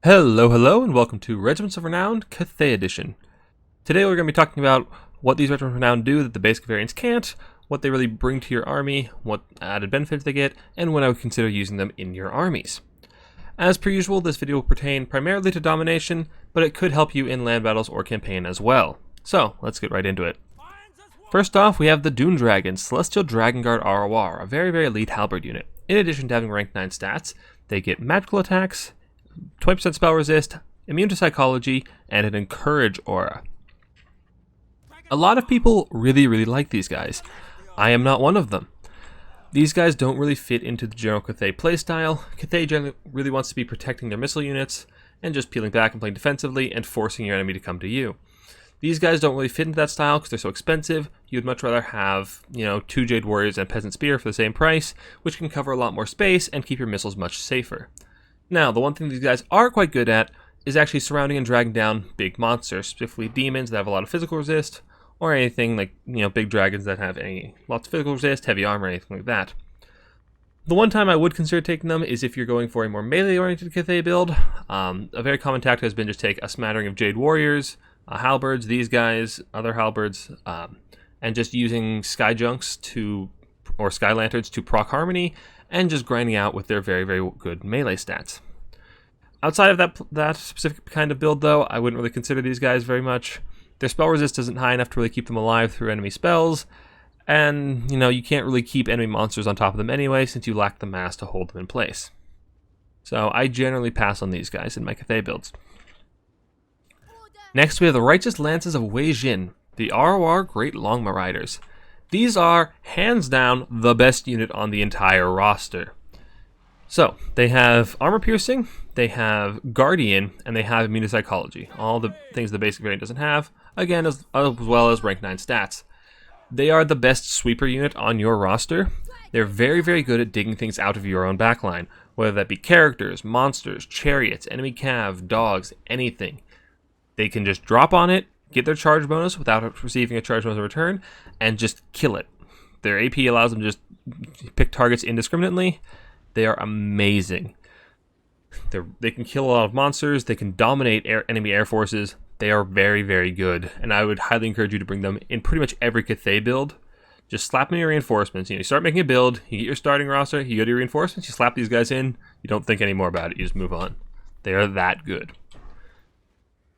Hello, and welcome to Regiments of Renown, Cathay Edition. Today we're going to be talking about what these Regiments of Renown do that the basic variants can't, what they really bring to your army, what added benefits they get, and when I would consider using them in your armies. As per usual, this video will pertain primarily to domination, but it could help you in land battles or campaign as well. So, let's get right into it. First off, we have the Dune Dragons, Celestial Dragon Guard ROR, a very elite halberd unit. In addition to having rank 9 stats, they get magical attacks, 20% spell resist, immune to psychology, and an encourage aura. A lot of people really like these guys. I am not one of them. These guys don't really fit into the general Cathay playstyle. Cathay generally really wants to be protecting their missile units and just peeling back and playing defensively and forcing your enemy to come to you. These guys don't really fit into that style because they're so expensive. You'd much rather have, 2 Jade Warriors and Peasant Spear for the same price, which can cover a lot more space and keep your missiles much safer. Now, the one thing these guys are quite good at is actually surrounding and dragging down big monsters, specifically demons that have a lot of physical resist, or anything like, big dragons that have lots of physical resist, heavy armor, anything like that. The one time I would consider taking them is if you're going for a more melee-oriented Cathay build. A very common tactic has been just take a smattering of Jade Warriors, halberds, these guys, other halberds, and just using Sky Junks or Sky Lanterns to proc Harmony, and just grinding out with their very good melee stats. Outside of that specific kind of build, though, I wouldn't really consider these guys very much. Their spell resist isn't high enough to really keep them alive through enemy spells, and, you can't really keep enemy monsters on top of them anyway, since you lack the mass to hold them in place. So I generally pass on these guys in my Cathay builds. Next, we have the Righteous Lances of Wei Jin, the ROR Great Longma Riders. These are, hands down, the best unit on the entire roster. So, they have Armor Piercing, they have Guardian, and they have Immune to Psychology. All the things the basic variant doesn't have, again, as well as rank 9 stats. They are the best sweeper unit on your roster. They're very good at digging things out of your own backline, whether that be characters, monsters, chariots, enemy cav, dogs, anything. They can just drop on it, get their charge bonus without receiving a charge bonus in return, and just kill it. Their AP allows them to just pick targets indiscriminately. They are amazing. They can kill a lot of monsters. They can dominate enemy air forces. They are very good, and I would highly encourage you to bring them in pretty much every Cathay build. Just slap them in your reinforcements. You start making a build, you get your starting roster, you go to your reinforcements, you slap these guys in, you don't think any more about it, you just move on. They are that good.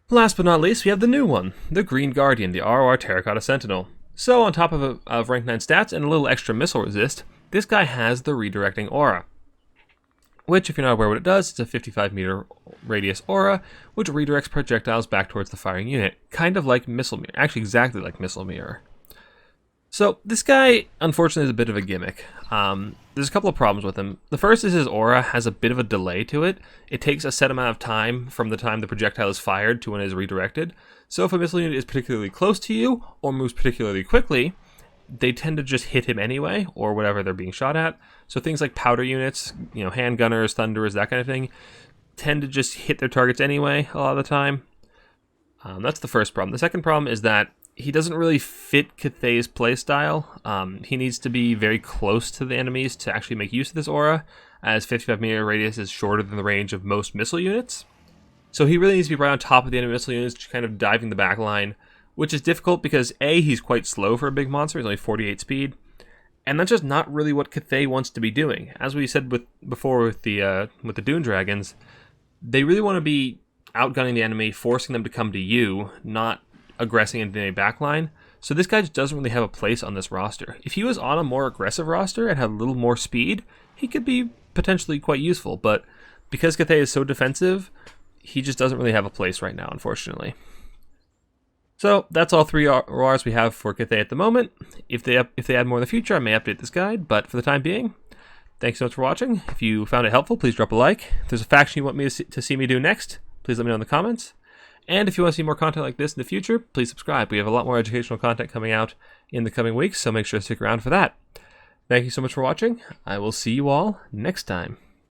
Last but not least, we have the new one, the Green Guardian, the ROR Terracotta Sentinel. So, on top of rank 9 stats and a little extra missile resist, this guy has the Redirecting Aura. Which, if you're not aware what it does, it's a 55-meter radius aura, which redirects projectiles back towards the firing unit. Kind of like Missile Mirror, actually exactly like Missile Mirror. So, this guy, unfortunately, is a bit of a gimmick. There's a couple of problems with him. The first is his aura has a bit of a delay to it. It takes a set amount of time from the time the projectile is fired to when it is redirected. So if a missile unit is particularly close to you, or moves particularly quickly, they tend to just hit him anyway, or whatever they're being shot at. So things like powder units, handgunners, thunderers, that kind of thing, tend to just hit their targets anyway a lot of the time. That's the first problem. The second problem is that he doesn't really fit Cathay's playstyle. He needs to be very close to the enemies to actually make use of this aura, as 55-meter radius is shorter than the range of most missile units. So he really needs to be right on top of the enemy missile units, kind of diving the back line, which is difficult because A, he's quite slow for a big monster, he's only 48 speed, and that's just not really what Cathay wants to be doing. As we said before with the Dune Dragons, they really want to be outgunning the enemy, forcing them to come to you, not aggressing into the backline. So this guy just doesn't really have a place on this roster. If he was on a more aggressive roster and had a little more speed, he could be potentially quite useful, but because Cathay is so defensive, he just doesn't really have a place right now, unfortunately. So that's all 3 RORs we have for Cathay at the moment. If they add more in the future, I may update this guide, but for the time being, thanks so much for watching. If you found it helpful, please drop a like. If there's a faction you want me to see me do next, please let me know in the comments. And if you want to see more content like this in the future, please subscribe. We have a lot more educational content coming out in the coming weeks, so make sure to stick around for that. Thank you so much for watching. I will see you all next time.